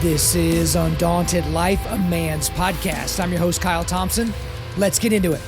This is Undaunted.Life, a man's podcast. I'm your host, Kyle Thompson. Let's get into it.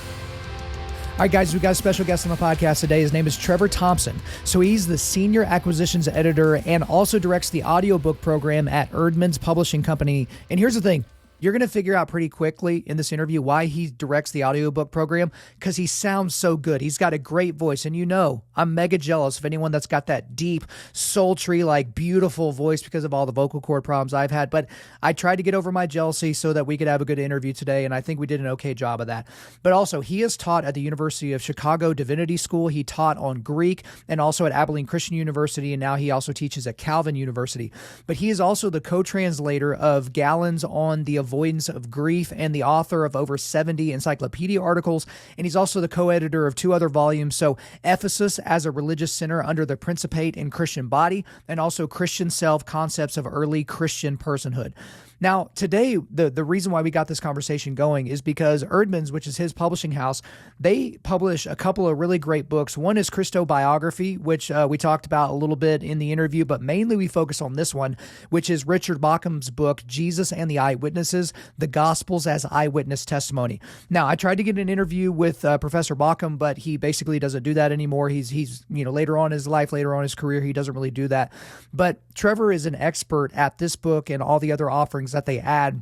All right, guys, we got a special guest on the podcast today. His name is Trevor Thompson. So he's the senior acquisitions editor and also directs the audiobook program at Eerdmans Publishing Company. And here's the thing. You're going to figure out pretty quickly in this interview why he directs the audiobook program, because he sounds so good. He's got a great voice. And you know, I'm mega jealous of anyone that's got that deep, sultry, like beautiful voice because of all the vocal cord problems I've had. But I tried to get over my jealousy so that we could have a good interview today. And I think we did an okay job of that. But also, he has taught at the University of Chicago Divinity School. He taught on Greek and also at Abilene Christian University. And now he also teaches at Calvin University. But he is also the co-translator of Galen's on the Avoidance of Grief and the author of over 70 encyclopedia articles. And he's also the co-editor of 2 other volumes. So Ephesos as a religious center under the Principate and Christian body, and also Christian self, concepts of early Christian personhood. Now, today, the reason why we got this conversation going is because Eerdmans, which is his publishing house, they publish a couple of really great books. One is Christobiography, which we talked about a little bit in the interview, but mainly we focus on this one, which is Richard Bauckham's book, Jesus and the Eyewitnesses, the Gospels as Eyewitness Testimony. Now, I tried to get an interview with Professor Bauckham, but he basically doesn't do that anymore. He's later on in his life, later on in his career, he doesn't really do that. But Trevor is an expert at this book and all the other offerings that they add.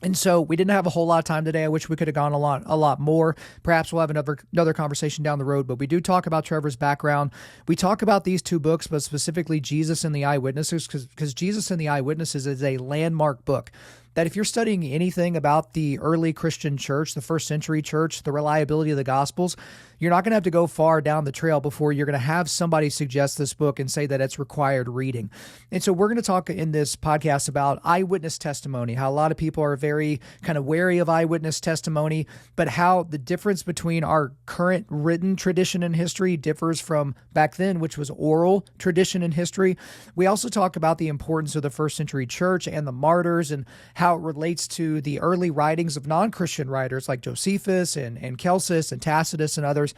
And so we didn't have a whole lot of time today. I wish we could have gone a lot more. Perhaps we'll have another conversation down the road, but we do talk about Trevor's background. We talk about these 2 books, but specifically Jesus and the Eyewitnesses, because Jesus and the Eyewitnesses is a landmark book that if you're studying anything about the early Christian church, the first century church, the reliability of the Gospels, you're not going to have to go far down the trail before you're going to have somebody suggest this book and say that it's required reading. And so we're going to talk in this podcast about eyewitness testimony, how a lot of people are very kind of wary of eyewitness testimony, but how the difference between our current written tradition in history differs from back then, which was oral tradition in history. We also talk about the importance of the first century church and the martyrs and how it relates to the early writings of non-Christian writers like Josephus and Celsus and Tacitus and others.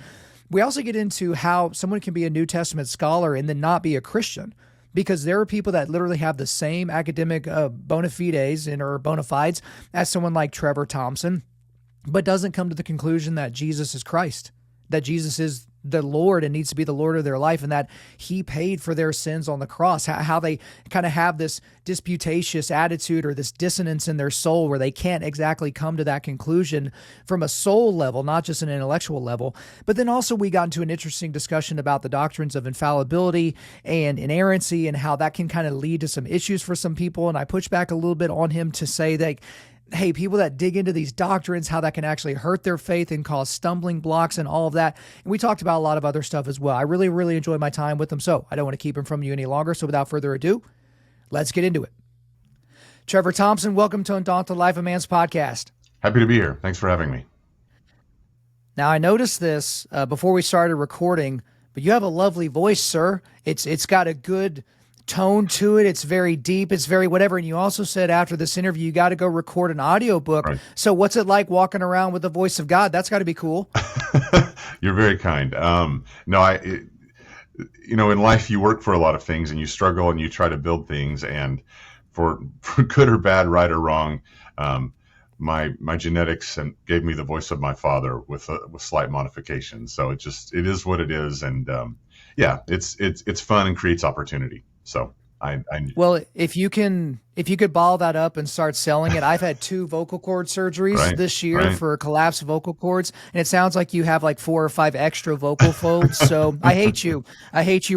We also get into how someone can be a New Testament scholar and then not be a Christian, because there are people that literally have the same academic bona fides or bona fides as someone like Trevor Thompson, but doesn't come to the conclusion that Jesus is Christ, that Jesus is the Lord and needs to be the Lord of their life, and that he paid for their sins on the cross. How they kind of have this disputatious attitude or this dissonance in their soul where they can't exactly come to that conclusion from a soul level, not just an intellectual level. But then also we got into an interesting discussion about the doctrines of infallibility and inerrancy and how that can kind of lead to some issues for some people. And I pushed back a little bit on him to say that, hey, people that dig into these doctrines, how that can actually hurt their faith and cause stumbling blocks and all of that. And we talked about a lot of other stuff as well. I really, really enjoyed my time with them, so I don't want to keep him from you any longer. So without further ado, let's get into it. Trevor Thompson, welcome to Undaunted.Life, a man's podcast. Happy to be here. Thanks for having me. Now, I noticed this before we started recording, but you have a lovely voice, sir. It's got a good tone to it. It's very deep. It's very whatever. And you also said after this interview, you got to go record an audiobook. Right. So what's it like walking around with the voice of God? That's got to be cool. You're very kind. In life, you work for a lot of things and you struggle and you try to build things, and for good or bad, right or wrong, my genetics gave me the voice of my father with slight modifications. So it is what it is. And it's fun and creates opportunity. So well, if you could ball that up and start selling it. I've had 2 vocal cord surgeries this year for collapsed vocal cords, and it sounds like you have like 4 or 5 extra vocal folds. So I hate you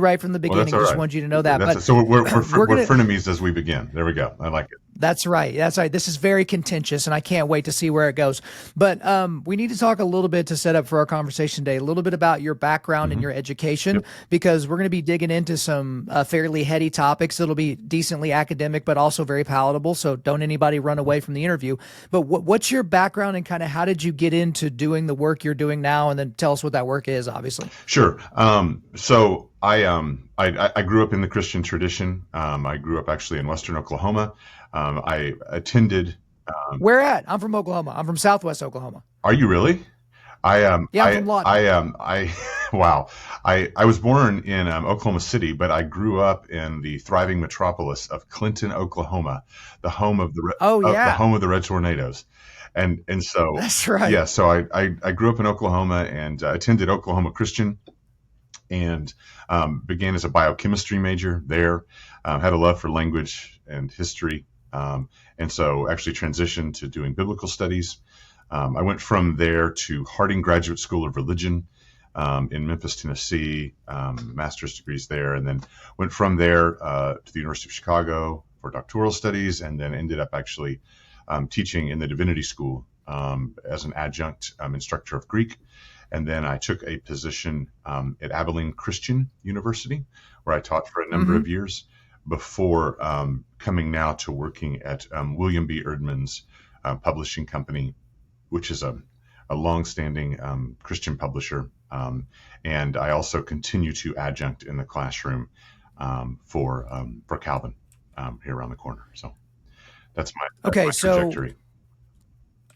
right from the beginning. Well, just wanted you to know that. So we're frenemies as we begin. There we go. I like it. That's right. This is very contentious, and I can't wait to see where it goes. But we need to talk a little bit to set up for our conversation today, a little bit about your background and your education, because we're going to be digging into some fairly heady topics. It'll be decently academic, but also very palatable. So don't anybody run away from the interview. But what's your background and kind of how did you get into doing the work you're doing now? And then tell us what that work is, obviously. Sure. So I grew up in the Christian tradition. I grew up actually in Western Oklahoma. I attended. Where at? I'm from Oklahoma. I'm from Southwest Oklahoma. Are you really? Yeah, I'm from Lawton. Wow. I was born in Oklahoma City, but I grew up in the thriving metropolis of Clinton, Oklahoma, the home of Oh yeah, the Red Tornadoes. And so, that's right. yeah, so I grew up in Oklahoma and attended Oklahoma Christian and began as a biochemistry major there, had a love for language and history. And so actually transitioned to doing biblical studies. I went from there to Harding Graduate School of Religion in Memphis, Tennessee, master's degrees there, and then went from there to the University of Chicago for doctoral studies, and then ended up actually teaching in the Divinity School as an adjunct instructor of Greek. And then I took a position at Abilene Christian University, where I taught for a number of years before coming now to working at William B. Eerdmans Publishing Company, which is a longstanding Christian publisher. And I also continue to adjunct in the classroom for Calvin here around the corner. So that's my trajectory.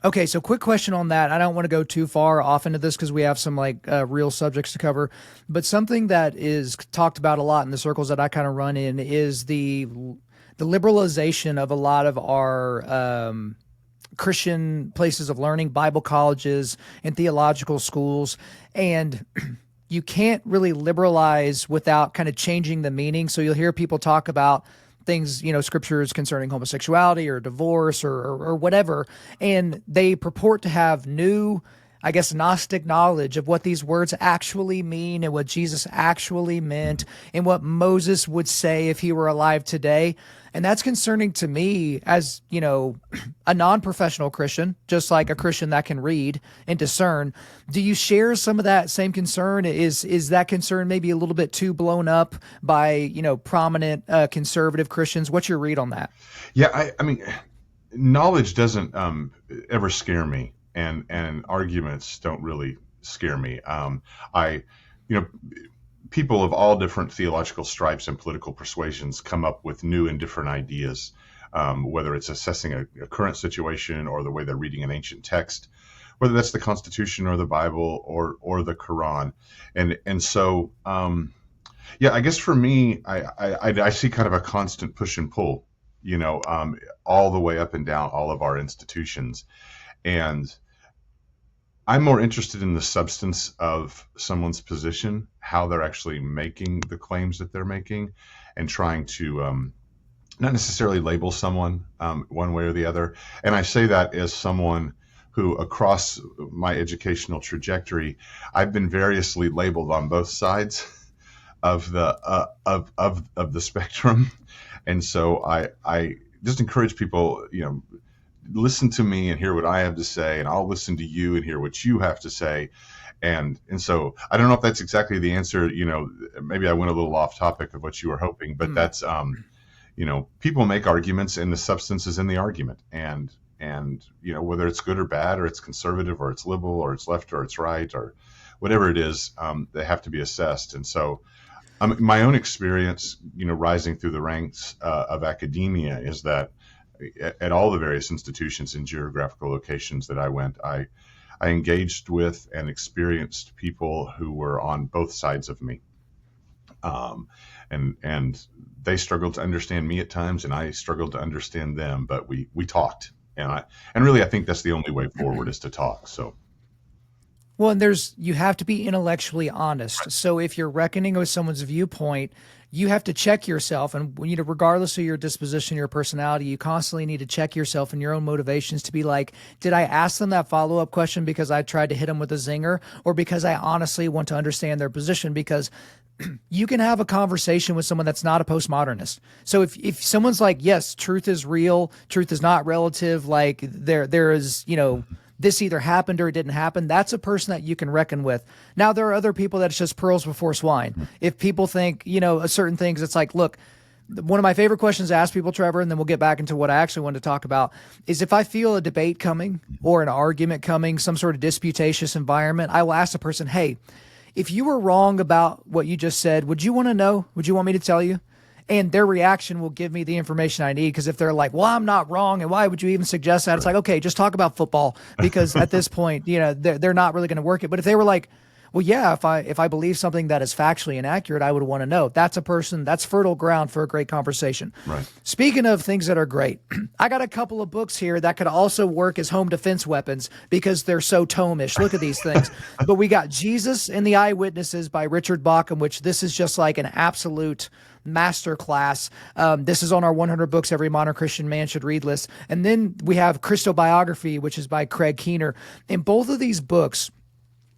Okay, so quick question on that. I don't want to go too far off into this because we have some real subjects to cover, but something that is talked about a lot in the circles that I kind of run in is the liberalization of a lot of our Christian places of learning, Bible colleges and theological schools. And you can't really liberalize without kind of changing the meaning. So you'll hear people talk about things, scriptures concerning homosexuality or divorce or whatever, and they purport to have new, I guess, Gnostic knowledge of what these words actually mean and what Jesus actually meant and what Moses would say if he were alive today. And that's concerning to me as, a non-professional Christian, just like a Christian that can read and discern. Do you share some of that same concern? Is that concern maybe a little bit too blown up by, prominent conservative Christians? What's your read on that? Yeah, I mean, knowledge doesn't ever scare me, and arguments don't really scare me. People of all different theological stripes and political persuasions come up with new and different ideas, whether it's assessing a current situation or the way they're reading an ancient text, whether that's the Constitution or the Bible or the Quran. And so, I guess for me, I see kind of a constant push and pull, all the way up and down all of our institutions. And I'm more interested in the substance of someone's position, how they're actually making the claims that they're making, and trying to not necessarily label someone one way or the other. And I say that as someone who, across my educational trajectory, I've been variously labeled on both sides of the spectrum. And so I just encourage people, listen to me and hear what I have to say, and I'll listen to you and hear what you have to say. And so I don't know if that's exactly the answer. Maybe I went a little off topic of what you were hoping, but that's, people make arguments and the substance is in the argument. And whether it's good or bad, or it's conservative or it's liberal or it's left or it's right or whatever it is, they have to be assessed. And so my own experience, rising through the ranks of academia is that at all the various institutions and geographical locations that I went, I engaged with and experienced people who were on both sides of me. And they struggled to understand me at times, and I struggled to understand them, but we talked. And really, I think that's the only way forward is to talk. So. Well, and you have to be intellectually honest. Right. So if you're reckoning with someone's viewpoint, you have to check yourself, and regardless of your disposition, your personality, you constantly need to check yourself and your own motivations to be like, did I ask them that follow-up question because I tried to hit them with a zinger, or because I honestly want to understand their position? Because you can have a conversation with someone that's not a postmodernist. So if someone's like, yes, truth is real, truth is not relative, like there is, this either happened or it didn't happen, that's a person that you can reckon with. Now, there are other people that's just pearls before swine. If people think, certain things, it's like, look, one of my favorite questions to ask people, Trevor, and then we'll get back into what I actually wanted to talk about, is if I feel a debate coming or an argument coming, some sort of disputatious environment, I will ask the person, hey, if you were wrong about what you just said, would you want to know? Would you want me to tell you? and their reaction will give me the information I need. Because if they're like, well, I'm not wrong, and why would you even suggest that? It's like, okay, just talk about football, because at this point, they're not really going to work it. But if they were like, well, yeah, if I believe something that is factually inaccurate, I would want to know. That's fertile ground for a great conversation. Right. Speaking of things that are great, I got a couple of books here that could also work as home defense weapons because they're so tomish. Look at these things. But we got Jesus and the Eyewitnesses by Richard Bauckham, which this is just like an absolute masterclass. This is on our 100 books every modern Christian man should read list. And then we have Christobiography, which is by Craig Keener. And both of these books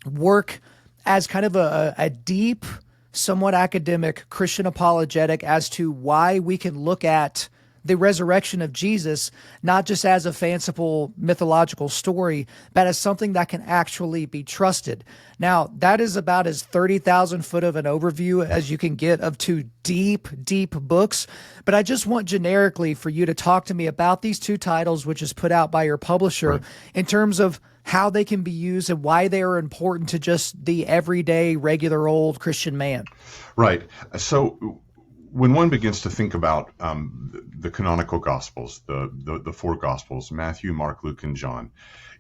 work as kind of a deep, somewhat academic Christian apologetic as to why we can look at the resurrection of Jesus, not just as a fanciful mythological story, but as something that can actually be trusted. Now, that is about as 30,000 foot of an overview as you can get of two deep, deep books. But I just want generically for you to talk to me about these two titles, which is put out by your publisher, right, in terms of how they can be used and why they are important to just the everyday, regular old Christian man. Right. So when one begins to think about the canonical Gospels, the four Gospels, Matthew, Mark, Luke, and John,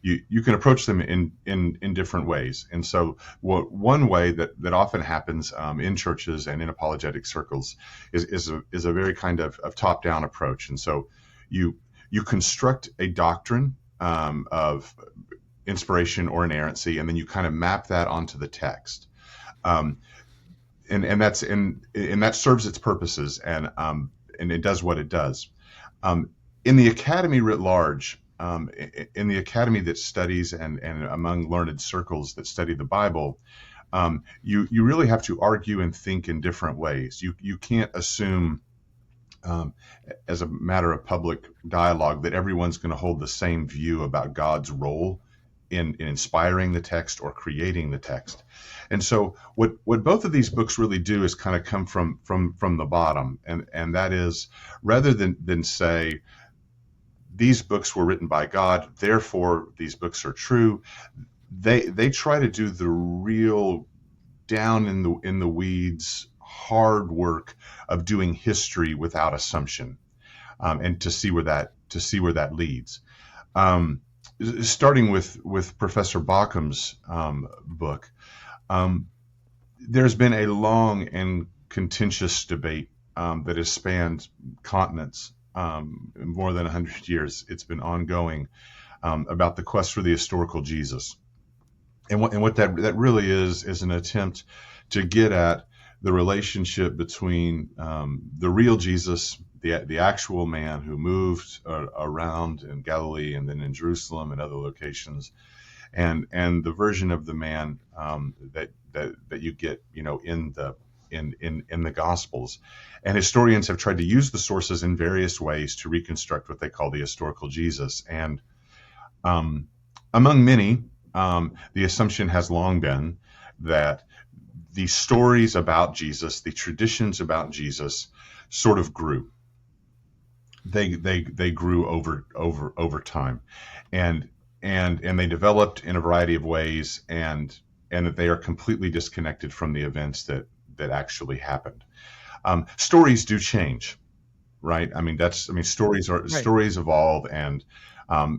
you can approach them in different ways. And so one way that often happens in churches and in apologetic circles is a very kind of top-down approach. And so you construct a doctrine of inspiration or inerrancy, and then you kind of map that onto the text. And that serves its purposes, and it does what it does. In the academy writ large, in the academy that studies and among learned circles that study the Bible, you really have to argue and think in different ways. You can't assume, as a matter of public dialogue, that everyone's going to hold the same view about God's role in inspiring the text or creating the text. And so what both of these books really do is kind of come from the bottom, and that is, rather than say these books were written by God, therefore these books are true, they try to do the real down in the weeds hard work of doing history without assumption, and to see where that leads. Starting with Professor Bauckham's book, there's been a long and contentious debate that has spanned continents, more than 100 years. It's been ongoing about the quest for the historical Jesus, and what that really is an attempt to get at the relationship between the real Jesus, the actual man who moved around in Galilee and then in Jerusalem and other locations, and the version of the man that you get in the Gospels. And historians have tried to use the sources in various ways to reconstruct what they call the historical Jesus. And among many, the assumption has long been that the stories about Jesus, the traditions about Jesus, sort of grew. They grew over time, and they developed in a variety of ways, and that they are completely disconnected from the events that actually happened. Stories do change, right? Stories evolve, and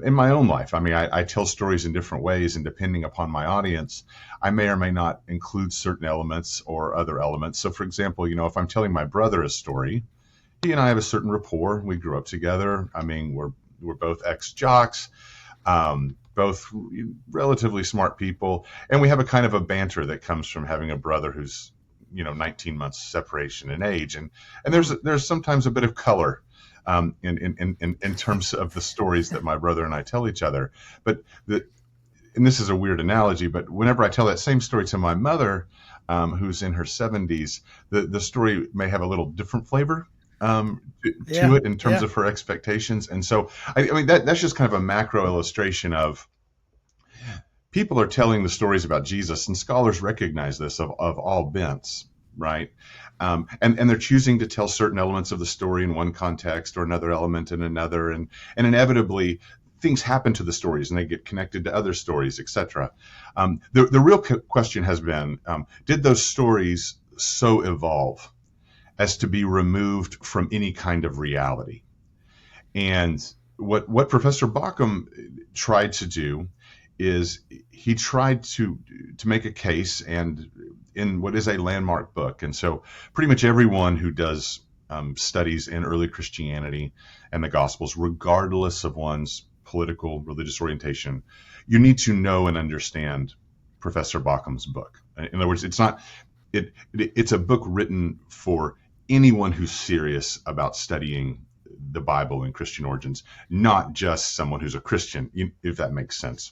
in my own life, I tell stories in different ways, and depending upon my audience, I may or may not include certain elements or other elements. So, for example, if I'm telling my brother a story, he and I have a certain rapport. We grew up together. We're both ex-jocks, both relatively smart people, and we have a kind of a banter that comes from having a brother who's 19 months separation in age, and there's sometimes a bit of color in terms of the stories that my brother and I tell each other. And this is a weird analogy, but whenever I tell that same story to my mother, who's in her 70s, the story may have a little different flavor to it in terms of her expectations. And so, that's just kind of a macro illustration of people are telling the stories about Jesus, and scholars recognize this of all bents, right? And they're choosing to tell certain elements of the story in one context or another element in another, and inevitably things happen to the stories and they get connected to other stories, etc. The real question has been, did those stories so evolve as to be removed from any kind of reality. And what Professor Bauckham tried to do is he tried to make a case, and in what is a landmark book. And so pretty much everyone who does studies in early Christianity and the Gospels, regardless of one's political, religious orientation, you need to know and understand Professor Baukham's book. In other words, it's not it's a book written for anyone who's serious about studying the Bible and Christian origins, not just someone who's a Christian, if that makes sense.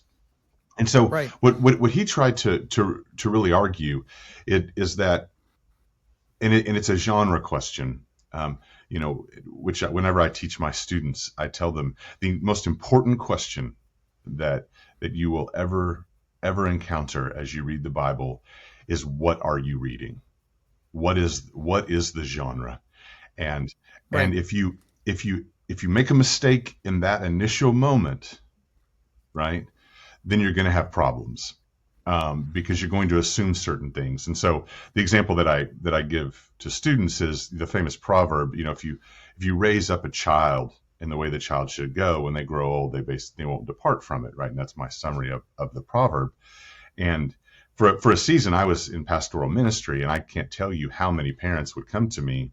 And so Right. what he tried to really argue is that, and it's a genre question, which whenever I teach my students, I tell them the most important question that you will ever encounter as you read the Bible is, what are you reading? What is the genre? And Right. and if you make a mistake in that initial moment, right, then you're going to have problems, because you're going to assume certain things. And so the example that I give to students is the famous proverb. If you raise up a child in the way the child should go, when they grow old, they won't depart from it, right? And that's my summary of the proverb. And for a season, I was in pastoral ministry, and I can't tell you how many parents would come to me,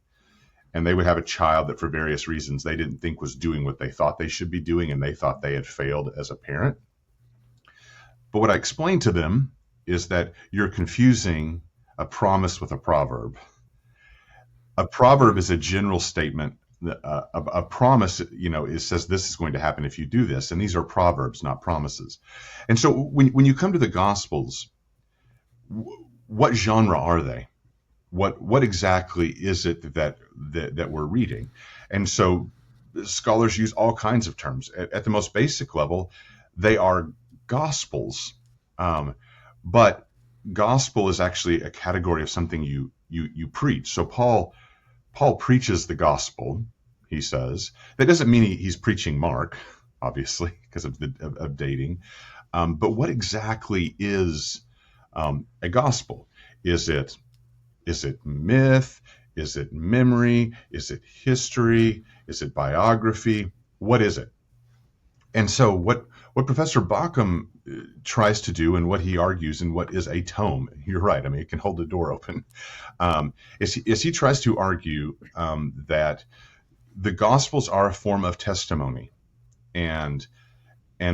and they would have a child that for various reasons they didn't think was doing what they thought they should be doing, and they thought they had failed as a parent. But what I explained to them is that you're confusing a promise with a proverb. A proverb is a general statement. A promise, it says this is going to happen if you do this, and these are proverbs, not promises. And so when you come to the Gospels, what genre are they? What exactly is it that we're reading? And so scholars use all kinds of terms. At the most basic level, they are Gospels, but gospel is actually a category of something you preach. So Paul preaches the gospel, he says. That doesn't mean he's preaching Mark, obviously, because of dating. But what exactly is a gospel? Is it myth? Is it memory? Is it history? Is it biography? What is it? And so what Professor Bauckham tries to do, and what he argues, and what is a tome, you're right, I mean, it can hold the door open, is he tries to argue that the Gospels are a form of testimony, and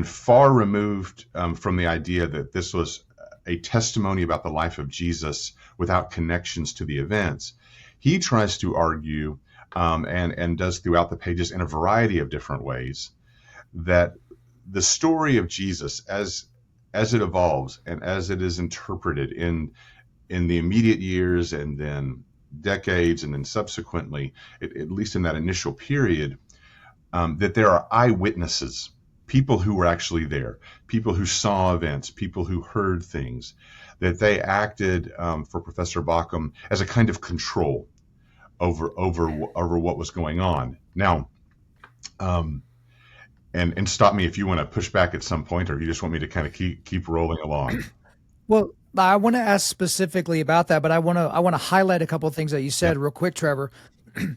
far removed from the idea that this was a testimony about the life of Jesus without connections to the events. He tries to argue, and does throughout the pages in a variety of different ways, that the story of Jesus, as it evolves and as it is interpreted in the immediate years, and then decades, and then subsequently, at least in that initial period, that there are eyewitnesses, people who were actually there, people who saw events, people who heard things, that they acted, for Professor Bauckham, as a kind of control over what was going on. Now, and stop me if you want to push back at some point, or you just want me to kind of keep rolling along. Well, I want to ask specifically about that, but I want to highlight a couple of things that you said real quick, Trevor.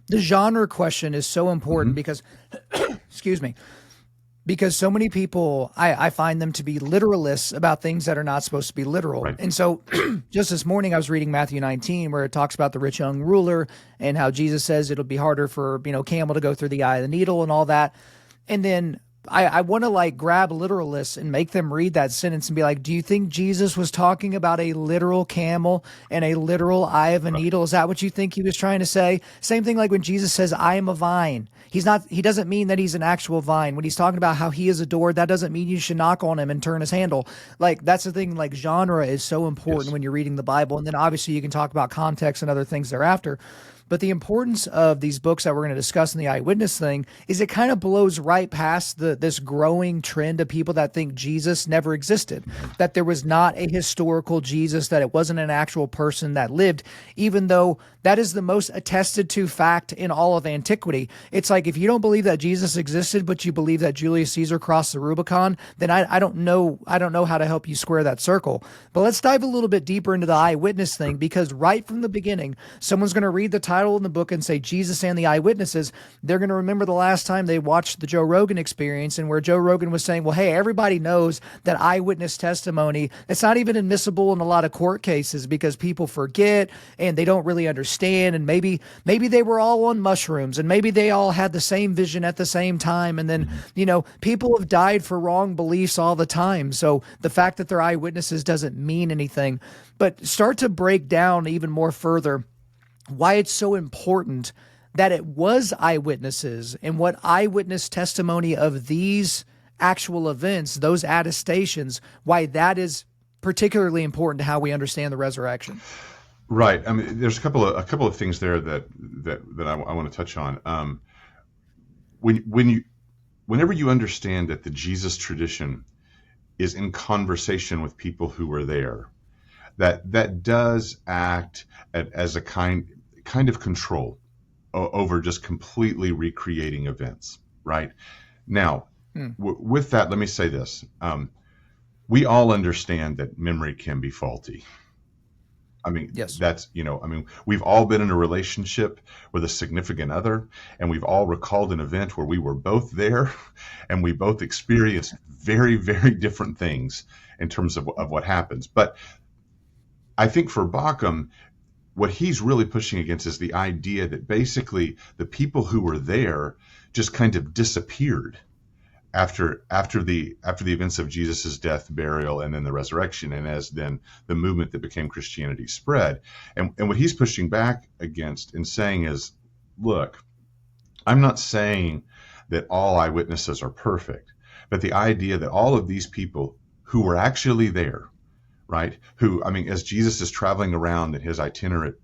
The genre question is so important because, excuse me, because so many people, I find them to be literalists about things that are not supposed to be literal. Right. And so just this morning, I was reading Matthew 19, where it talks about the rich young ruler and how Jesus says it'll be harder for, camel to go through the eye of the needle and all that. And then I want to grab literalists and make them read that sentence and be like, do you think Jesus was talking about a literal camel and a literal eye of a needle? Is that what you think he was trying to say? Same thing like when Jesus says, I am a vine. He doesn't mean that he's an actual vine. When he's talking about how he is adored, that doesn't mean you should knock on him and turn his handle. That's the thing, genre is so important when you're reading the Bible. And then obviously you can talk about context and other things thereafter. But the importance of these books that we're going to discuss in the eyewitness thing is it kind of blows right past this growing trend of people that think Jesus never existed, that there was not a historical Jesus, that it wasn't an actual person that lived, even though that is the most attested to fact in all of antiquity. It's like, if you don't believe that Jesus existed, but you believe that Julius Caesar crossed the Rubicon, then I don't know how to help you square that circle. But let's dive a little bit deeper into the eyewitness thing, because right from the beginning, someone's going to read the title title in the book and say Jesus and the Eyewitnesses, they're going to remember the last time they watched the Joe Rogan Experience, and where Joe Rogan was saying, well, hey, everybody knows that eyewitness testimony, it's not even admissible in a lot of court cases because people forget and they don't really understand, and maybe they were all on mushrooms, and maybe they all had the same vision at the same time, and then, people have died for wrong beliefs all the time, so the fact that they're eyewitnesses doesn't mean anything. But start to break down even more further why it's so important that it was eyewitnesses and what eyewitness testimony of these actual events, those attestations, why that is particularly important to how we understand the resurrection. Right. I mean, there's a couple of things there that I want to touch on. Whenever you understand that the Jesus tradition is in conversation with people who were there, that does act as a kind of control over just completely recreating events, right? Now, with that, let me say this. We all understand that memory can be faulty. I mean, yes. That's, we've all been in a relationship with a significant other, and we've all recalled an event where we were both there and we both experienced very, very different things in terms of what happens. But I think for Bauckham, what he's really pushing against is the idea that basically the people who were there just kind of disappeared after the events of Jesus's death, burial, and then the resurrection, and as then the movement that became Christianity spread. And what he's pushing back against and saying is, look, I'm not saying that all eyewitnesses are perfect, but the idea that all of these people who were actually there, right? As Jesus is traveling around in his itinerant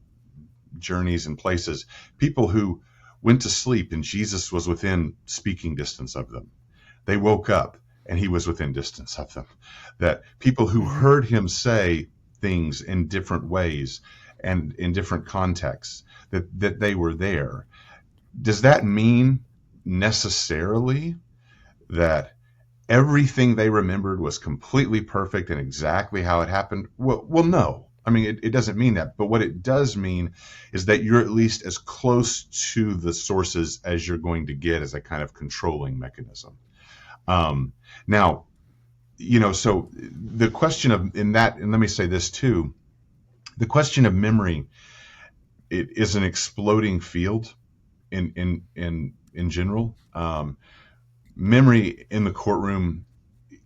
journeys and places, people who went to sleep and Jesus was within speaking distance of them. They woke up and he was within distance of them. That people who heard him say things in different ways and in different contexts, that they were there. Does that mean necessarily that everything they remembered was completely perfect and exactly how it happened? Well, no. It doesn't mean that. But what it does mean is that you're at least as close to the sources as you're going to get as a kind of controlling mechanism. Now, so the question of and let me say this too, the question of memory, it is an exploding field in general. Memory in the courtroom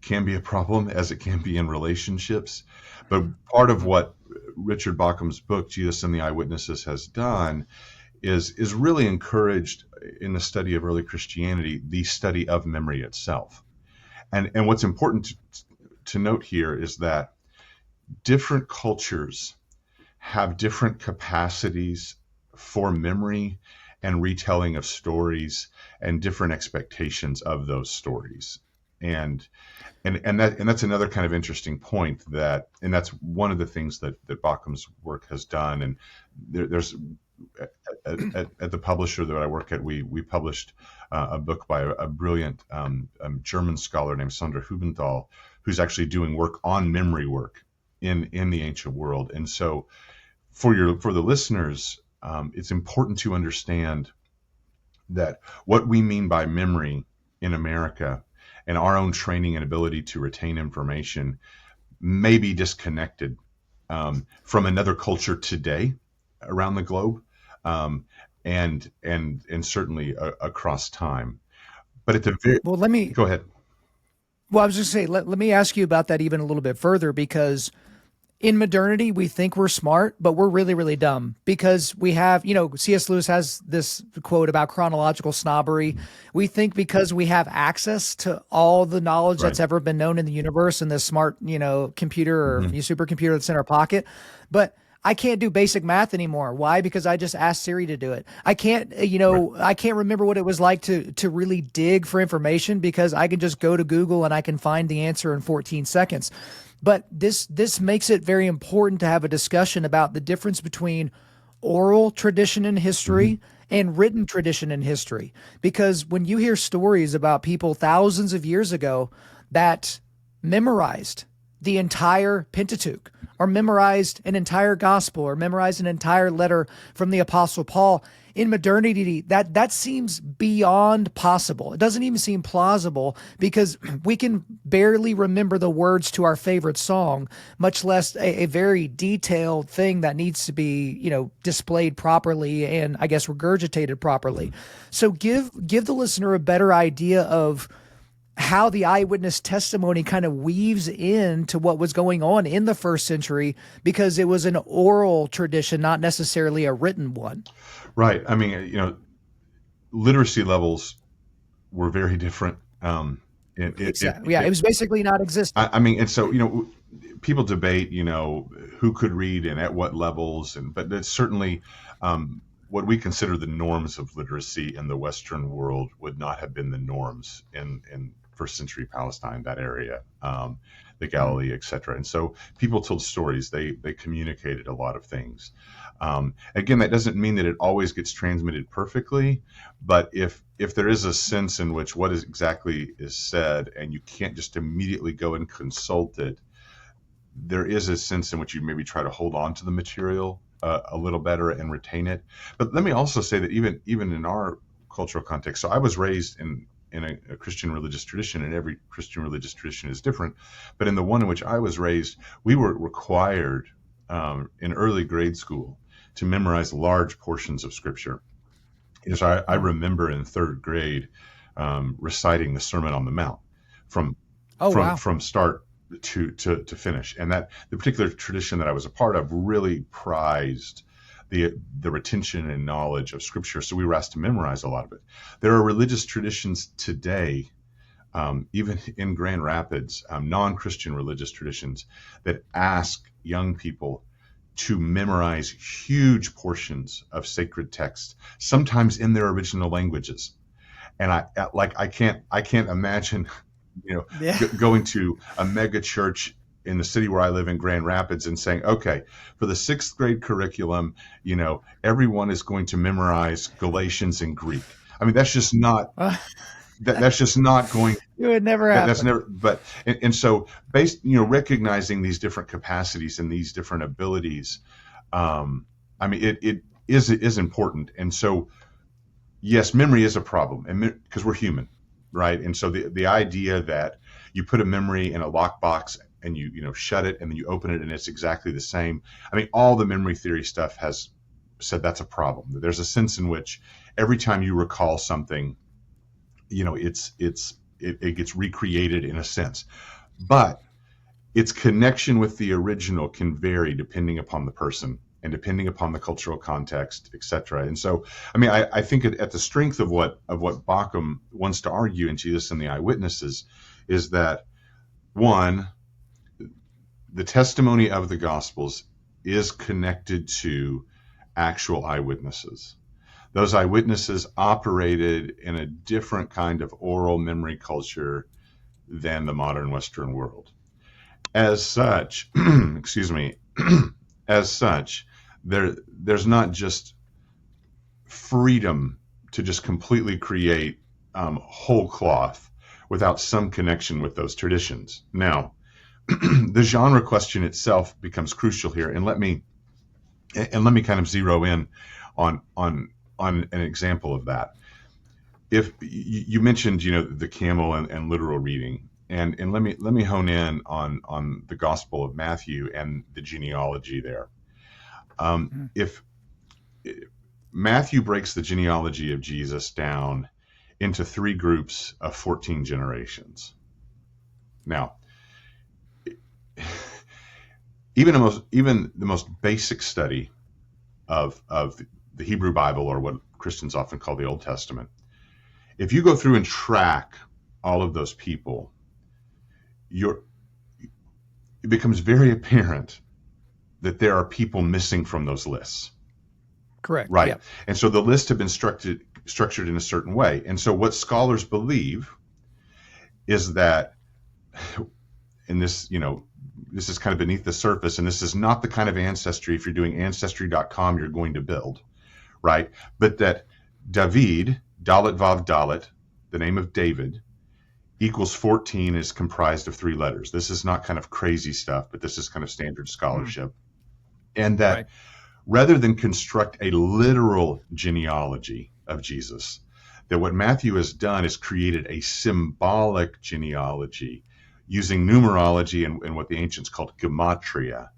can be a problem, as it can be in relationships. But part of what Richard Bauckham's book, Jesus and the Eyewitnesses, has done is really encouraged in the study of early Christianity, the study of memory itself. And what's important to note here is that different cultures have different capacities for memory and retelling of stories and different expectations of those stories. And that's another kind of interesting point, and that's one of the things that Bauckham's work has done. And there's at the publisher that I work at, we published a book by a brilliant German scholar named Sandra Hubenthal, who's actually doing work on memory work in the ancient world. And so for the listeners, it's important to understand that what we mean by memory in America and our own training and ability to retain information may be disconnected from another culture today around the globe, and certainly across time. But at the very go ahead. Well, I was just saying, let me ask you about that even a little bit further, because in modernity, we think we're smart, but we're really, really dumb, because we have, C.S. Lewis has this quote about chronological snobbery. We think because we have access to all the knowledge that's ever been known in the universe in this smart, computer or supercomputer that's in our pocket, but I can't do basic math anymore. Why? Because I just asked Siri to do it. I can't, I can't remember what it was like to really dig for information, because I can just go to Google and I can find the answer in 14 seconds. But this makes it very important to have a discussion about the difference between oral tradition in history and written tradition in history. Because when you hear stories about people thousands of years ago that memorized the entire Pentateuch or memorized an entire gospel or memorized an entire letter from the Apostle Paul. In modernity, that seems beyond possible. It doesn't even seem plausible because we can barely remember the words to our favorite song, much less a very detailed thing that needs to be, displayed properly and I guess regurgitated properly. So give the listener a better idea of how the eyewitness testimony kind of weaves into what was going on in the first century, because it was an oral tradition, not necessarily a written one. Right. I mean, literacy levels were very different. Exactly. It was basically not existent. I mean, and so, people debate, who could read and at what levels, but that's certainly what we consider the norms of literacy in the Western world would not have been the norms in first century Palestine, that area, the Galilee, etc. And so people told stories. They communicated a lot of things. Again, that doesn't mean that it always gets transmitted perfectly, but if there is a sense in which what is exactly is said and you can't just immediately go and consult it, there is a sense in which you maybe try to hold on to the material a little better and retain it. But let me also say that even in our cultural context, so I was raised in a Christian religious tradition, and every Christian religious tradition is different. But in the one in which I was raised, we were required in early grade school to memorize large portions of Scripture. So I remember in third grade reciting the Sermon on the Mount from start to finish, and that the particular tradition that I was a part of really prized the retention and knowledge of Scripture. So we were asked to memorize a lot of it. There are religious traditions today, even in Grand Rapids, non-Christian religious traditions that ask young people to memorize huge portions of sacred text, sometimes in their original languages. And I can't imagine, going to a mega church in the city where I live in Grand Rapids and saying, okay, for the 6th grade curriculum, everyone is going to memorize Galatians in Greek. I mean, that's just not, that's just not going. It would never happen. That's never, but, and so recognizing these different capacities and these different abilities, I mean, it is important. And so, yes, memory is a problem, and because we're human, right? And so the idea that you put a memory in a lockbox and you shut it and then you open it and it's exactly the same. I mean, all the memory theory stuff has said that's a problem. There's a sense in which every time you recall something, it gets recreated in a sense, but its connection with the original can vary depending upon the person and depending upon the cultural context, etc. And so, I mean, I think at the strength of what Bauckham wants to argue in Jesus and the Eyewitnesses is that, one, the testimony of the Gospels is connected to actual eyewitnesses. Those eyewitnesses operated in a different kind of oral memory culture than the modern Western world. As such, there's not just freedom to just completely create whole cloth without some connection with those traditions. Now, the genre question itself becomes crucial here, and let me kind of zero in on an example of that. If you mentioned, the camel and literal reading, and let me hone in on the Gospel of Matthew and the genealogy there. If Matthew breaks the genealogy of Jesus down into 3 groups of 14 generations. Now, even the most basic study of the Hebrew Bible, or what Christians often call the Old Testament, if you go through and track all of those people, it becomes very apparent that there are people missing from those lists. Correct. Right. Yep. And so the lists have been structured in a certain way. And so what scholars believe is that, and this is kind of beneath the surface, and this is not the kind of ancestry, if you're doing ancestry.com, you're going to build, right? But that David, Dalet Vav Dalet, the name of David, equals 14 is comprised of 3 letters. This is not kind of crazy stuff, but this is kind of standard scholarship. And that Right. rather than construct a literal genealogy of Jesus, that what Matthew has done is created a symbolic genealogy using numerology and what the ancients called gematria.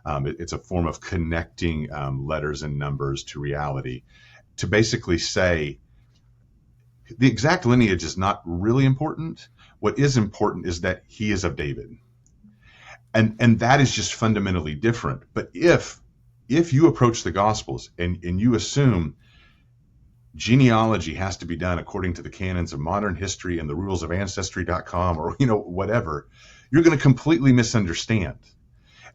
It's a form of connecting letters and numbers to reality to basically say the exact lineage is not really important. What is important is that he is of David. And that is just fundamentally different. But if you approach the Gospels and you assume genealogy has to be done according to the canons of modern history and the rules of ancestry.com or whatever, you're going to completely misunderstand.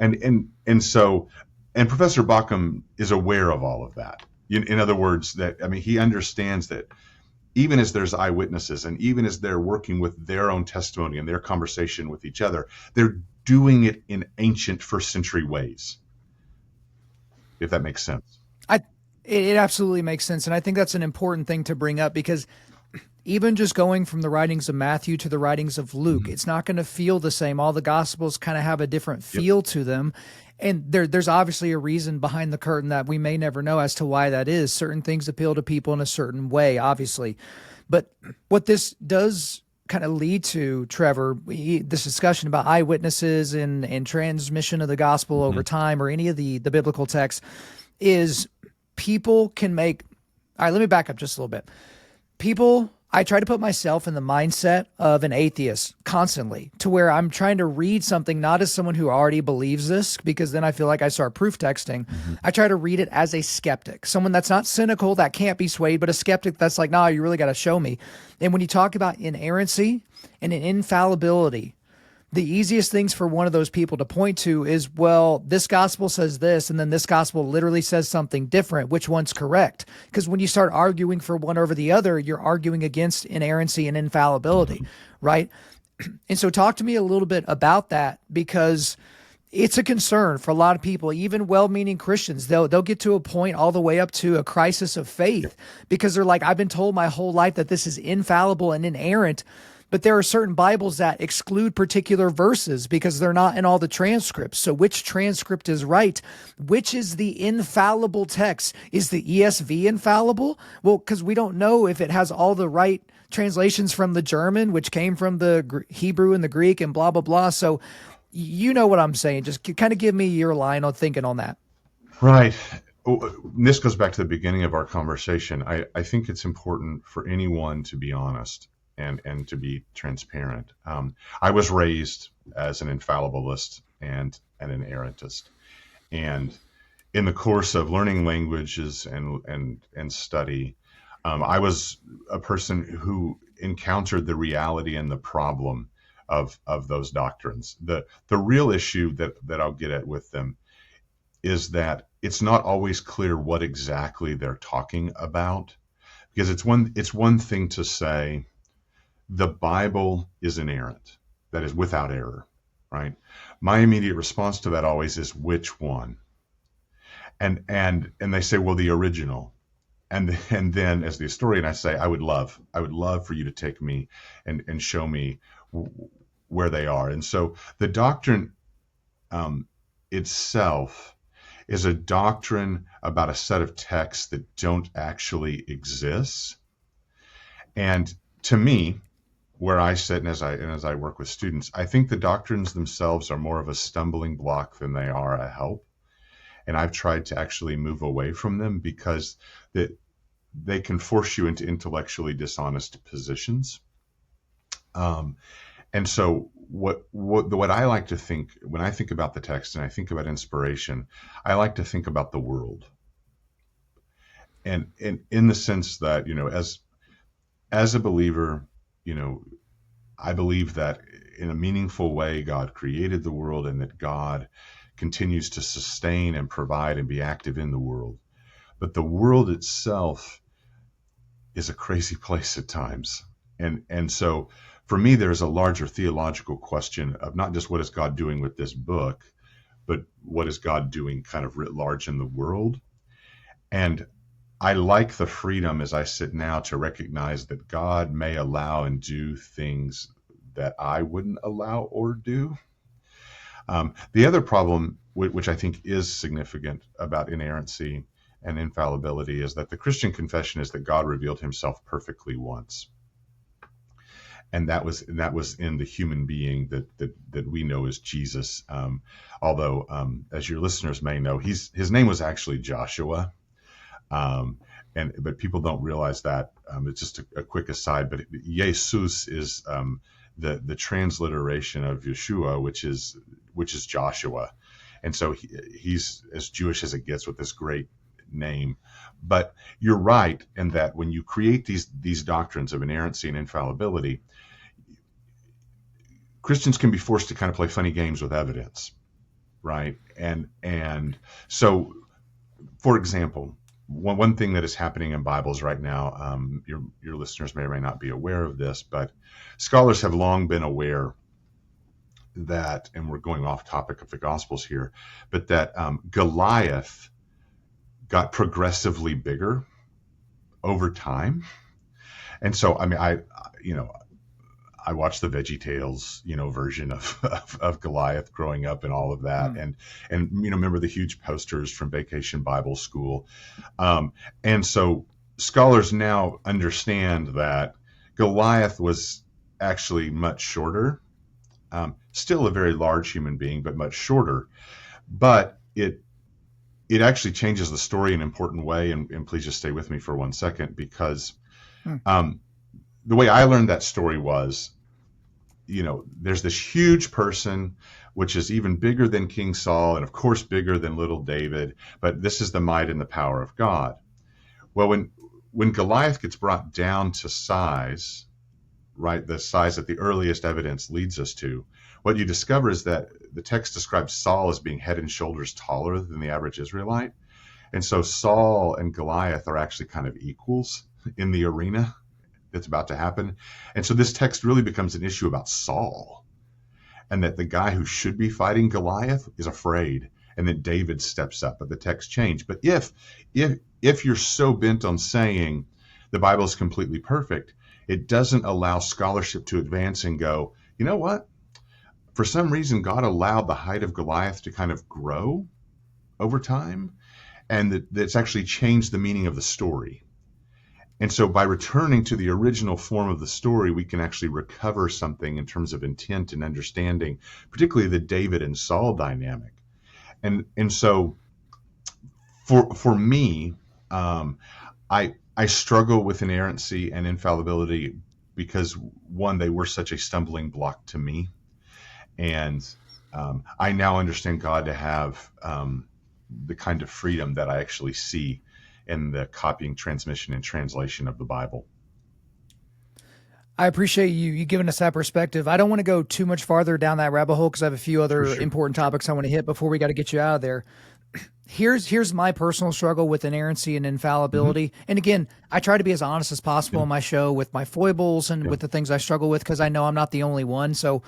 And so Professor Bauckham is aware of all of that. In other words, he understands that even as there's eyewitnesses and even as they're working with their own testimony and their conversation with each other, they're doing it in ancient first century ways, if that makes sense. It absolutely makes sense. And I think that's an important thing to bring up, because even just going from the writings of Matthew to the writings of Luke, it's not going to feel the same. All the Gospels kind of have a different feel to them. And there's obviously a reason behind the curtain that we may never know as to why that is. Certain things appeal to people in a certain way, obviously. But what this does kind of lead to, Trevor, this discussion about eyewitnesses and transmission of the gospel over time, or any of the biblical texts, is people can make... All right, let me back up just a little bit. I try to put myself in the mindset of an atheist constantly, to where I'm trying to read something not as someone who already believes this, because then I feel like I start proof texting. I try to read it as a skeptic, someone that's not cynical, that can't be swayed, but a skeptic that's like, nah, you really got to show me. And when you talk about inerrancy and an infallibility, the easiest things for one of those people to point to is, well, this gospel says this, and then this gospel literally says something different. Which one's correct? Because when you start arguing for one over the other, you're arguing against inerrancy and infallibility, right? And so talk to me a little bit about that, because it's a concern for a lot of people, even well-meaning Christians. They'll get to a point all the way up to a crisis of faith, because they're like, I've been told my whole life that this is infallible and inerrant, but there are certain Bibles that exclude particular verses because they're not in all the transcripts. So which transcript is right? Which is the infallible text? Is the ESV infallible? Well, because we don't know if it has all the right translations from the German, which came from the Hebrew and the Greek and blah, blah, blah. So you know what I'm saying. Just kind of give me your line on thinking on that. Right. This goes back to the beginning of our conversation. I think it's important for anyone to be honest and to be transparent. I was raised as an infallibilist and an inerrantist. And in the course of learning languages and study, I was a person who encountered the reality and the problem of those doctrines. The real issue that I'll get at with them is that it's not always clear what exactly they're talking about, because it's one thing to say the Bible is inerrant, that is without error, right? My immediate response to that always is, which one? And they say, well, the original. And then as the historian, I say, I would love for you to take me and show me where they are. And so the doctrine itself is a doctrine about a set of texts that don't actually exist. And to me, where I sit and as I work with students, I think the doctrines themselves are more of a stumbling block than they are a help. And I've tried to actually move away from them because they can force you into intellectually dishonest positions. And so what I like to think, when I think about the text and I think about inspiration, I like to think about the world. And in the sense that, as a believer, I believe that in a meaningful way, God created the world and that God continues to sustain and provide and be active in the world. But the world itself is a crazy place at times. And so for me, there's a larger theological question of not just what is God doing with this book, but what is God doing kind of writ large in the world. And I like the freedom as I sit now to recognize that God may allow and do things that I wouldn't allow or do. The other problem, which I think is significant about inerrancy and infallibility, is that the Christian confession is that God revealed himself perfectly once. And that was in the human being that we know as Jesus. Although, as your listeners may know, his name was actually Joshua. But people don't realize that. It's just a quick aside, but Jesus is the transliteration of Yeshua, which is Joshua. And so he's as Jewish as it gets with this great name. But you're right in that when you create these doctrines of inerrancy and infallibility, Christians can be forced to kind of play funny games with evidence, right? And so, for example, one thing that is happening in Bibles right now, your listeners may or may not be aware of this, but scholars have long been aware that, and we're going off topic of the Gospels here, but that Goliath got progressively bigger over time. And so, I mean, I watched the VeggieTales, version of Goliath growing up and all of that. And remember the huge posters from Vacation Bible School. And so scholars now understand that Goliath was actually much shorter, still a very large human being, but much shorter. But it actually changes the story in an important way. And please just stay with me for 1 second, because the way I learned that story was, there's this huge person, which is even bigger than King Saul, and of course bigger than little David, but this is the might and the power of God. Well, when Goliath gets brought down to size, right, the size that the earliest evidence leads us to, what you discover is that the text describes Saul as being head and shoulders taller than the average Israelite. And so Saul and Goliath are actually kind of equals in the arena that's about to happen. And so this text really becomes an issue about Saul, and that the guy who should be fighting Goliath is afraid, and that David steps up, but the text changed. But if you're so bent on saying the Bible is completely perfect, it doesn't allow scholarship to advance and go, you know what? For some reason, God allowed the height of Goliath to kind of grow over time, and that's actually changed the meaning of the story. And so by returning to the original form of the story, we can actually recover something in terms of intent and understanding, particularly the David and Saul dynamic. And so for me, I struggle with inerrancy and infallibility because, one, they were such a stumbling block to me. And I now understand God to have the kind of freedom that I actually see in the copying, transmission, and translation of the Bible. I appreciate you giving us that perspective. I don't want to go too much farther down that rabbit hole because I have a few other important topics I want to hit before we got to get you out of there. Here's my personal struggle with inerrancy and infallibility. And again, I try to be as honest as possible on my show with my foibles and with the things I struggle with, because I know I'm not the only one. So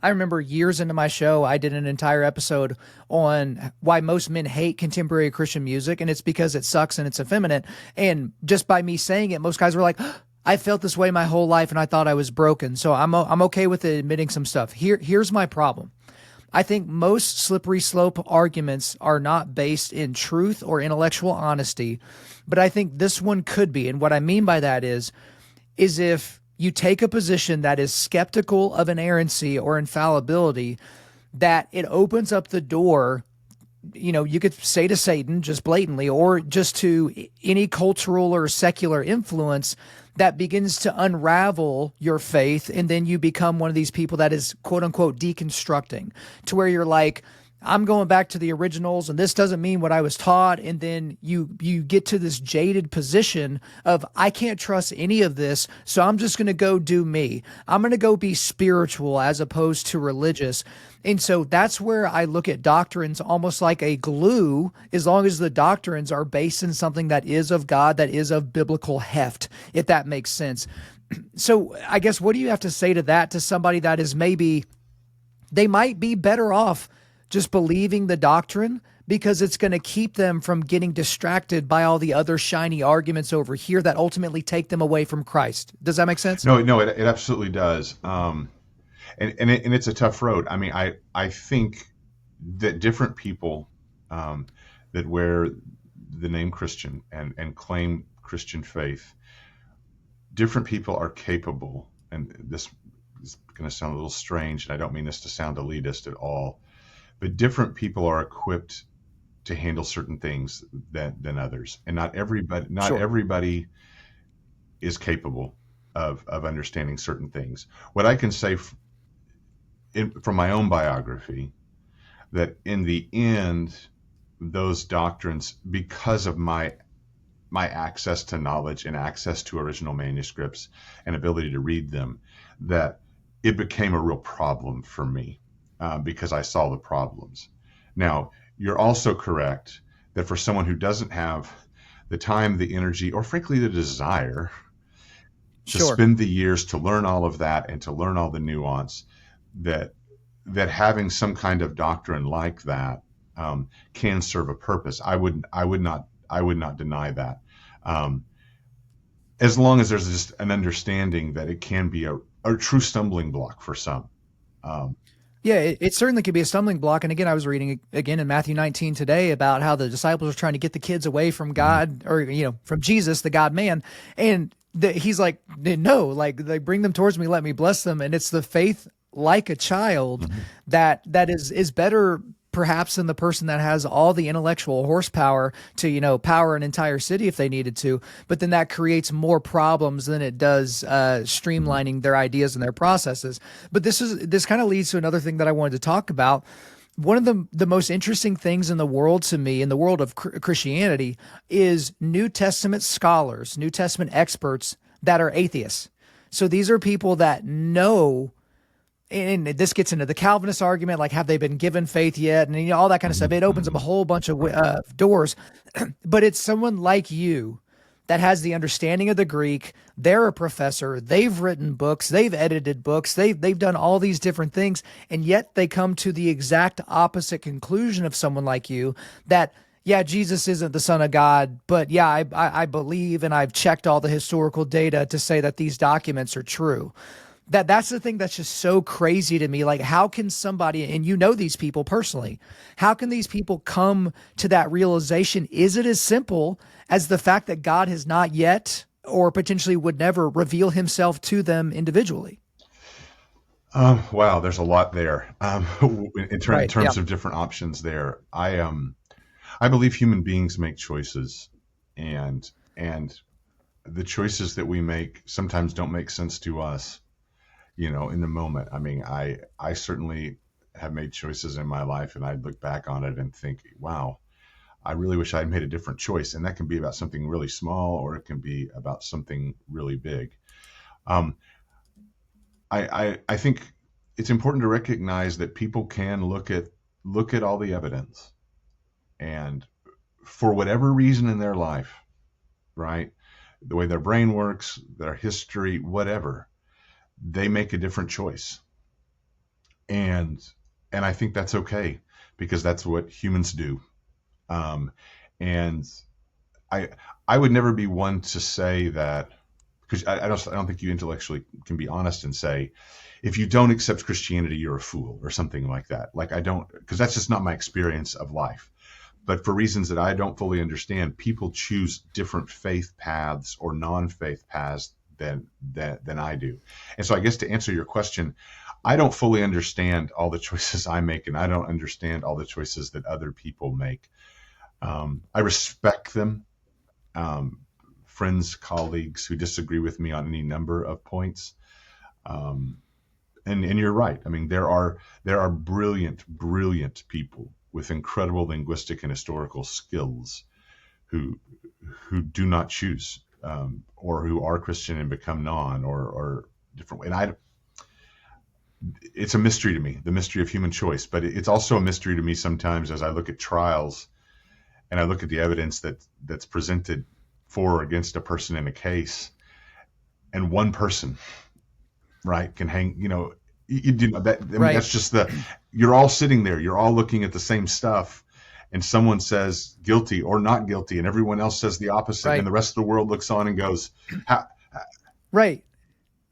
I remember years into my show, I did an entire episode on why most men hate contemporary Christian music, and it's because it sucks and it's effeminate. And just by me saying it, most guys were like, I felt this way my whole life and I thought I was broken. So I'm okay with admitting some stuff. Here's my problem. I think most slippery slope arguments are not based in truth or intellectual honesty, but I think this one could be. And what I mean by that is if you take a position that is skeptical of inerrancy or infallibility, that it opens up the door. You could say to Satan just blatantly, or just to any cultural or secular influence that begins to unravel your faith. And then you become one of these people that is quote unquote deconstructing, to where you're like, I'm going back to the originals and this doesn't mean what I was taught. And then you get to this jaded position of, I can't trust any of this, so I'm just going to go do me. I'm going to go be spiritual as opposed to religious. And so that's where I look at doctrines almost like a glue, as long as the doctrines are based in something that is of God, that is of biblical heft, if that makes sense. So I guess, what do you have to say to that, to somebody that is maybe, they might be better off just believing the doctrine, because it's going to keep them from getting distracted by all the other shiny arguments over here that ultimately take them away from Christ. Does that make sense? No, it absolutely does. And it's a tough road. I mean, I think that different people that wear the name Christian and claim Christian faith, different people are capable, and this is going to sound a little strange, and I don't mean this to sound elitist at all, but different people are equipped to handle certain things than others, and not everybody is capable of understanding certain things. What I can say from my own biography, that in the end, those doctrines, because of my access to knowledge and access to original manuscripts and ability to read them, that it became a real problem for me because I saw the problems. Now, you're also correct that for someone who doesn't have the time, the energy, or frankly the desire to spend the years to learn all of that and to learn all the nuance, that having some kind of doctrine like that can serve a purpose. I would not deny that. As long as there's just an understanding that it can be a true stumbling block for some. Yeah, it certainly could be a stumbling block. And again, I was reading again in Matthew 19 today about how the disciples are trying to get the kids away from God, or, from Jesus, the God man. And he's like, no, like they bring them towards me, let me bless them. And it's the faith like a child that is better perhaps than the person that has all the intellectual horsepower to, power an entire city if they needed to. But then that creates more problems than it does streamlining their ideas and their processes. But this kind of leads to another thing that I wanted to talk about. One of the most interesting things in the world to me, in the world of Christianity, is New Testament scholars, New Testament experts that are atheists. So these are people that know, and this gets into the Calvinist argument, like, have they been given faith yet? And all that kind of stuff. It opens up a whole bunch of doors. But it's someone like you that has the understanding of the Greek. They're a professor. They've written books. They've edited books. They've done all these different things. And yet they come to the exact opposite conclusion of someone like you, that, yeah, Jesus isn't the Son of God, but yeah, I believe, and I've checked all the historical data to say that these documents are true. That's the thing that's just so crazy to me. Like, how can somebody, and these people personally, how can these people come to that realization? Is it as simple as the fact that God has not yet, or potentially would never, reveal himself to them individually? Wow, there's a lot there in terms of different options there. I believe human beings make choices, and the choices that we make sometimes don't make sense to us, in the moment. I mean, I certainly have made choices in my life, and I'd look back on it and think, wow, I really wish I'd made a different choice. And that can be about something really small, or it can be about something really big. I think it's important to recognize that people can look at all the evidence, and for whatever reason in their life, right, the way their brain works, their history, whatever, they make a different choice. And I think that's okay, because that's what humans do. And I would never be one to say that, because I don't think you intellectually can be honest and say, if you don't accept Christianity, you're a fool or something like that. Like, I don't, because that's just not my experience of life. But for reasons that I don't fully understand, people choose different faith paths or non-faith paths than I do. And so I guess to answer your question, I don't fully understand all the choices I make, and I don't understand all the choices that other people make. I respect them, friends, colleagues who disagree with me on any number of points. And you're right. I mean, there are brilliant people with incredible linguistic and historical skills who do not choose, or who are Christian and become non, or different. And it's a mystery to me, the mystery of human choice. But it's also a mystery to me sometimes as I look at trials and I look at the evidence that's presented for or against a person in a case, and one person, right, can hang, that. I mean, right. That's just you're all sitting there, you're all looking at the same stuff, and someone says guilty or not guilty, and everyone else says the opposite, Right. and the rest of the world looks on and goes, Right.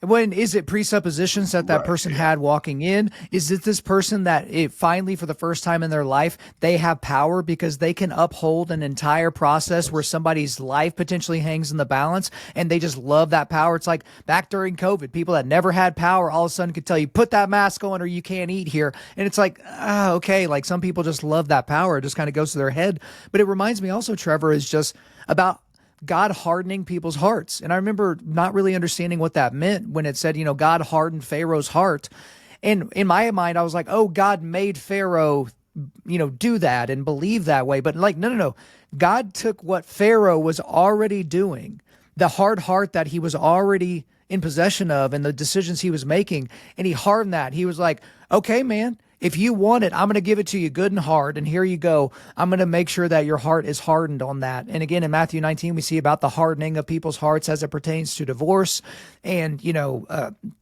When is it presuppositions that Right, person yeah. had walking in? Is it this person that it finally, for the first time in their life, they have power because they can uphold an entire process where somebody's life potentially hangs in the balance, and they just love that power? It's like back during COVID, people that never had power all of a sudden could tell you, put that mask on or you can't eat here. And it's like, okay, like some people just love that power. It just kind of goes to their head. But it reminds me also, Trevor, is just about God hardening people's hearts. And I remember not really understanding what that meant when it said, God hardened Pharaoh's heart. And in my mind, I was like, oh, God made Pharaoh, do that and believe that way. But like, no. God took what Pharaoh was already doing, the hard heart that he was already in possession of and the decisions he was making, and he hardened that. He was like, okay, man, if you want it, I'm going to give it to you good and hard. And here you go. I'm going to make sure that your heart is hardened on that. And again, in Matthew 19, we see about the hardening of people's hearts as it pertains to divorce and,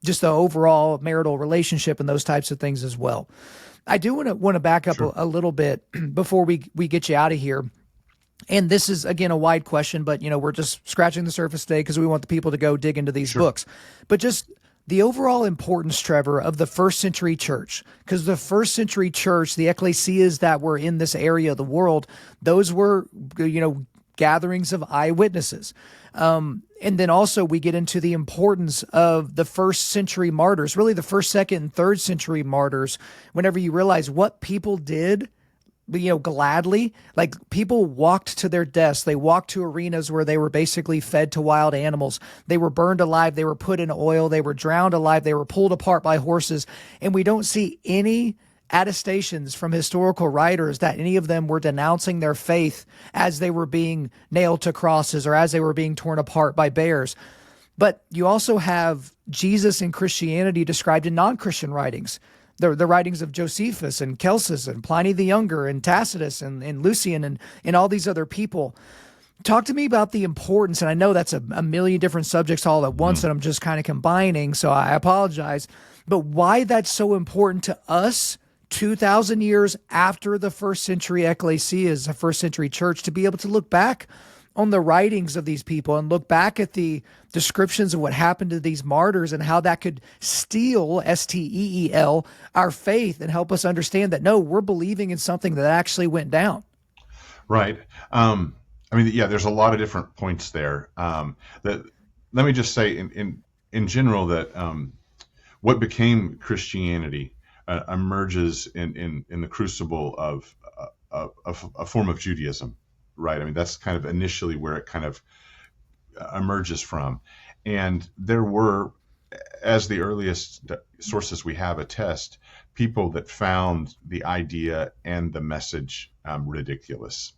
just the overall marital relationship and those types of things as well. I do want to back up a little bit before we get you out of here. And this is, again, a wide question, but, we're just scratching the surface today because we want the people to go dig into these books. But just the overall importance, Trevor, of the first century church, because the first century church, the ecclesias that were in this area of the world, those were, gatherings of eyewitnesses. And then also we get into the importance of the first century martyrs, really the first, second, and third century martyrs, whenever you realize what people did, gladly. Like people walked to their deaths. They walked to arenas where they were basically fed to wild animals. They were burned alive. They were put in oil. They were drowned alive. They were pulled apart by horses. And we don't see any attestations from historical writers that any of them were denouncing their faith as they were being nailed to crosses or as they were being torn apart by bears. But you also have Jesus and Christianity described in non-Christian writings. The writings of Josephus and Celsus and Pliny the Younger and Tacitus and Lucian and all these other people. Talk to me about the importance, and I know that's a million different subjects all at once that I'm just kind of combining, so I apologize, but why that's so important to us 2,000 years after the first century ecclesias, the first century church, to be able to look back on the writings of these people and look back at the descriptions of what happened to these martyrs and how that could steel, S-T-E-E-L, our faith and help us understand that, no, we're believing in something that actually went down. Right. There's a lot of different points there. Let me just say in general that what became Christianity emerges in the crucible of a form of Judaism. Right. I mean, that's kind of initially where it kind of emerges from. And there were, as the earliest sources we have attest, people that found the idea and the message ridiculous.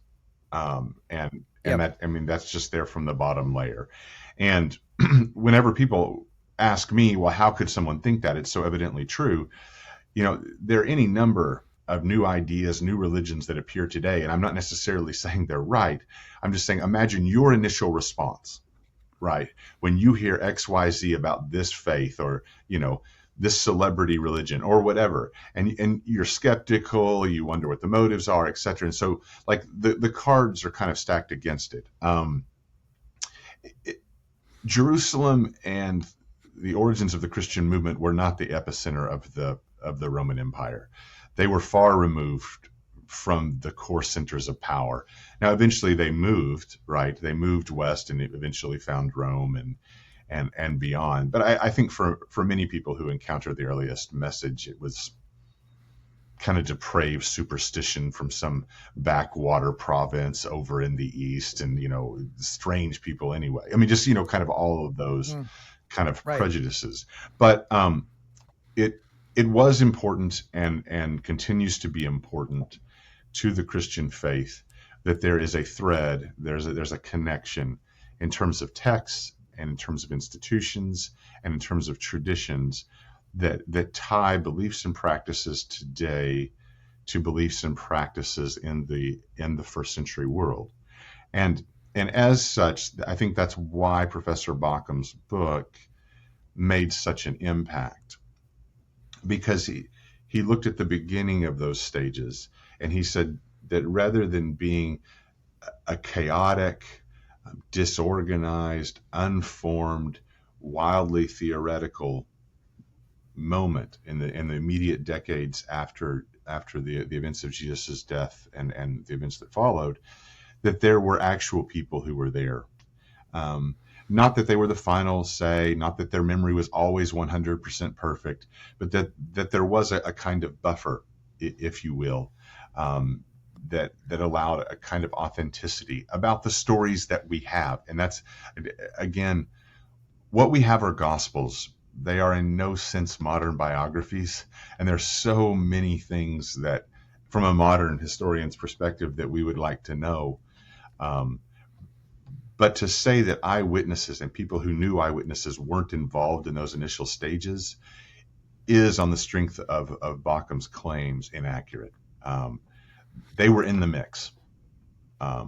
That's just there from the bottom layer. And whenever people ask me, well, how could someone think that? It's so evidently true. There are any number of new ideas, new religions that appear today. And I'm not necessarily saying they're right. I'm just saying, imagine your initial response, right? When you hear X, Y, Z about this faith or, this celebrity religion or whatever, and you're skeptical, you wonder what the motives are, et cetera. And so like the cards are kind of stacked against it. Jerusalem and the origins of the Christian movement were not the epicenter of the Roman Empire. They were far removed from the core centers of power. Now, eventually they moved, right? They moved west and eventually found Rome and beyond. But I think for many people who encountered the earliest message, it was kind of depraved superstition from some backwater province over in the east and, strange people anyway. I mean, just, kind of all of those kind of prejudices. But it was important and continues to be important to the Christian faith that there is a thread, there's a connection in terms of texts and in terms of institutions and in terms of traditions that tie beliefs and practices today to beliefs and practices in the first century world. And as such, I think that's why Professor Bauckham's book made such an impact. Because he looked at the beginning of those stages and he said that rather than being a chaotic, disorganized, unformed, wildly theoretical moment in the immediate decades after the events of Jesus' death and the events that followed, that there were actual people who were there. Not that they were the final say, not that their memory was always 100% perfect, but that there was a kind of buffer, if you will, that allowed a kind of authenticity about the stories that we have. And that's, again, what we have are gospels. They are in no sense modern biographies. And there's so many things that, from a modern historian's perspective, that we would like to know. But to say that eyewitnesses and people who knew eyewitnesses weren't involved in those initial stages is, on the strength of Bauckham's claims, inaccurate. They were in the mix. Yeah.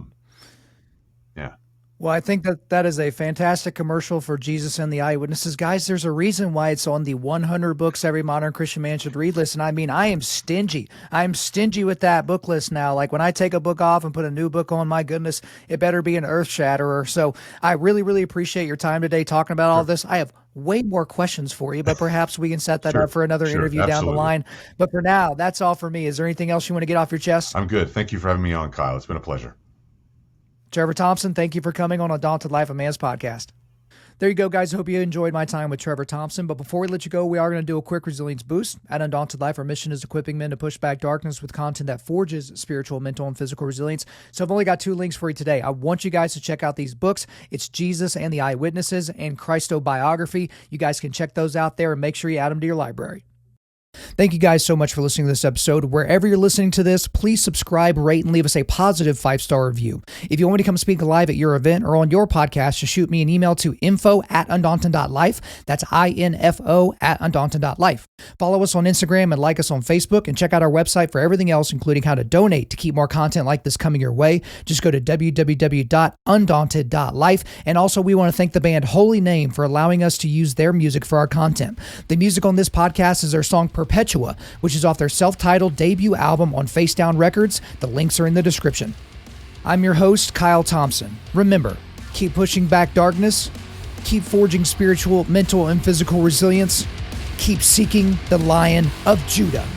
Well, I think that is a fantastic commercial for Jesus and the Eyewitnesses. Guys, there's a reason why it's on the 100 books every modern Christian man should read list. And I mean, I am stingy. I'm stingy with that book list now. Like when I take a book off and put a new book on, my goodness, it better be an earth shatterer. So I really, really appreciate your time today talking about all this. I have way more questions for you, but perhaps we can set that up for another interview down the line. But for now, that's all for me. Is there anything else you want to get off your chest? I'm good. Thank you for having me on, Kyle. It's been a pleasure. Trevor Thompson, thank you for coming on Undaunted.Life, a man's podcast. There you go, guys. I hope you enjoyed my time with Trevor Thompson. But before we let you go, we are going to do a quick resilience boost. At Undaunted.Life, our mission is equipping men to push back darkness with content that forges spiritual, mental, and physical resilience. So I've only got 2 links for you today. I want you guys to check out these books. It's Jesus and the Eyewitnesses and Christobiography. You guys can check those out there and make sure you add them to your library. Thank you guys so much for listening to this episode. Wherever you're listening to this, please subscribe, rate, and leave us a positive 5-star review. If you want me to come speak live at your event or on your podcast, just shoot me an email to info@undaunted.life. That's info@undaunted.life. Follow us on Instagram and like us on Facebook, and check out our website for everything else, including how to donate to keep more content like this coming your way. Just go to www.undaunted.life. And also, we want to thank the band Holy Name for allowing us to use their music for our content. The music on this podcast is their song Perpetua, which is off their self-titled debut album on Face Down Records. The links are in the description. I'm your host, Kyle Thompson. Remember, keep pushing back darkness, keep forging spiritual, mental, and physical resilience, keep seeking the Lion of Judah.